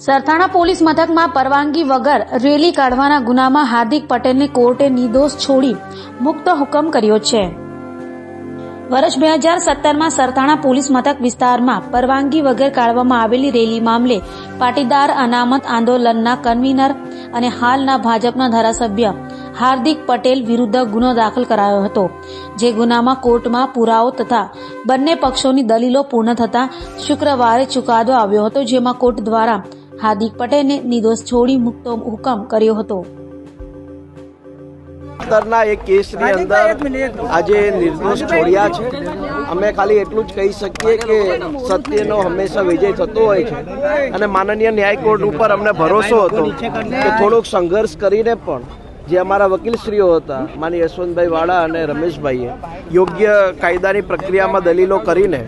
Sarthana police મથકમાં પરવાનગી વગર રેલી કાઢવાના ગુનામાં હાર્દિક પટેલને કોર્ટે નિર્દોષ છોડી મુક્ત હુકમ કર્યો છે। વર્ષ 2017માં સરથાણા પોલીસ મથક વિસ્તારમાં પરવાનગી વગર કાઢવામાં આવેલી રેલી મામલે પાટીદાર અનામત આંદોલનના કન્વીનર અને હાલના ભાજપના ધારાસભ્ય હાર્દિક પટેલ વિરુદ્ધ ગુનો દાખલ કરાયો હતો, જે ગુનામાં કોર્ટમાં પુરાવો તથા બંને પક્ષોની દલીલો પૂર્ણ થતા શુક્રવારે ચુકાદો આવ્યો હતો, જેમાં કોર્ટ દ્વારા હાર્દિક પટેલને નિર્દોષ છોડી મુક્ત હુકમ કર્યો હતો। એક કેસની અંદર આજે નિર્દોષ છોડ્યા છે। અમે ખાલી એટલું જ કહી શકીએ કે સત્યનો હંમેશા વિજય થતો હોય છે અને માનનીય ન્યાય કોર્ટ ઉપર અમને ભરોસો હતો કે થોડોક સંઘર્ષ કરીને પણ જે અમારા વકીલશ્રીઓ હતા માની યશવંતભાઈ વાળા અને રમેશભાઈએ યોગ્ય કાયદાની પ્રક્રિયામાં દલીલો કરીને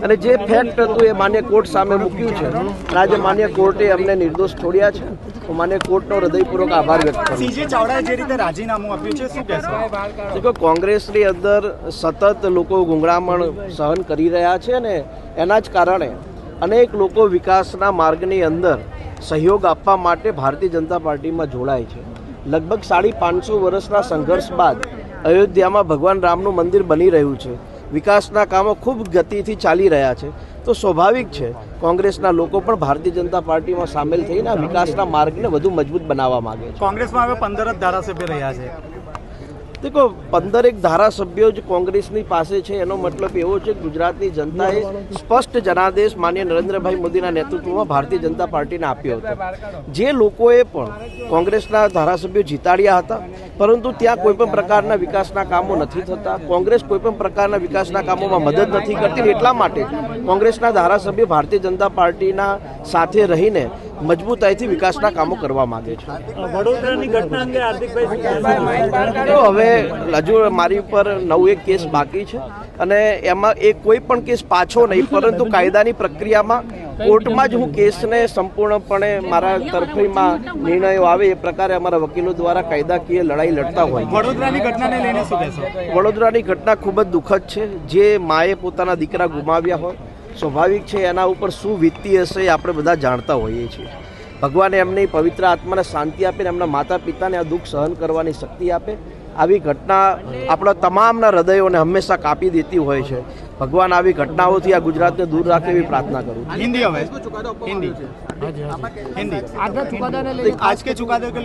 અને જે ફેક્ટ હતું એ માન્ય કોર્ટ સામે મૂક્યું છે અને આજે માન્ય કોર્ટે અમને નિર્દોષ છોડ્યા છે। હું માન્ય કોર્ટનો હૃદયપૂર્વક આભાર વ્યક્ત કરું છું। સીજે ચાવડાએ જે રીતે રાજીનામું આપ્યું છે, શું કહેશો? દેખો, કોંગ્રેસની અંદર સતત લોકો ગુંગળામણ સહન કરી રહ્યા છે ને એના જ કારણે અનેક લોકો વિકાસના માર્ગની અંદર સહયોગ આપવા માટે ભારતીય જનતા પાર્ટીમાં જોડાય છે। લગભગ 550 વર્ષના સંઘર્ષ બાદ અયોધ્યામાં ભગવાન રામનું મંદિર બની રહ્યું છે, વિકાસના કામો ખૂબ ગતિથી ચાલી રહ્યા છે, તો સ્વાભાવિક છે કોંગ્રેસના લોકો પણ ભારતીય જનતા પાર્ટીમાં સામેલ થઈને વિકાસના માર્ગને વધુ મજબૂત બનાવવા માંગે છે। કોંગ્રેસમાં હવે 15 જ ધારાસભ્ય રહ્યા છે। દેખો, 15 ધારાસભ્યો જ કોંગ્રેસની પાસે છે એનો મતલબ એવો છે કે ગુજરાતની જનતાએ સ્પષ્ટ જનાદેશ માનનીય નરેન્દ્રભાઈ મોદીના નેતૃત્વમાં ભારતીય જનતા પાર્ટીને આપ્યો હતો। જે લોકોએ પણ કોંગ્રેસના ધારાસભ્યો જીતાડ્યા હતા, પરંતુ ત્યાં કોઈપણ પ્રકારના વિકાસના કામો નથી થતા, કોંગ્રેસ કોઈપણ પ્રકારના વિકાસના કામોમાં મદદ નથી કરતી, એટલા માટે કોંગ્રેસના ધારાસભ્ય ભારતીય જનતા પાર્ટીના સાથે રહીને મજબૂતાઈથી વિકાસના કામો કરવા માંગે છે। વડોદરાની ઘટના અંગે હાર્દિકભાઈ હવે હજુ મારી ઉપર 9 કેસ બાકી છે અને એમાં કોઈ પણ કેસ પાછો નહીં, પરંતુ કાયદાની પ્રક્રિયામાં કોર્ટમાં જ હું કેસને સંપૂર્ણપણે મારા તરફીમાં નિર્ણયો આવે એ પ્રકારે અમારા વકીલો દ્વારા કાયદાકીય લડાઈ લડતા હોય। વડોદરાની ઘટનાને લઈને શું કહેશો? વડોદરાની ઘટના ખૂબ જ દુઃખદ છે। જે માએ પોતાના દીકરા ગુમાવ્યા હોય, સ્વાભાવિક છે એના ઉપર શું વીતતી હશે એ આપણે બધા જાણતા હોઈએ છીએ। ભગવાને એમની પવિત્ર આત્માને શાંતિ આપે ને એમના માતા પિતાને આ દુઃખ સહન કરવાની શક્તિ આપે। આવી ઘટના આપણા તમામના હૃદયોને હંમેશા કાપી દેતી હોય છે। ભગવાન આવી ઘટનાઓથી આ ગુજરાતને દૂર રાખે એવી પ્રાર્થના કરું છું। હિન્દી હવે હિન્દી आज के चुकादे के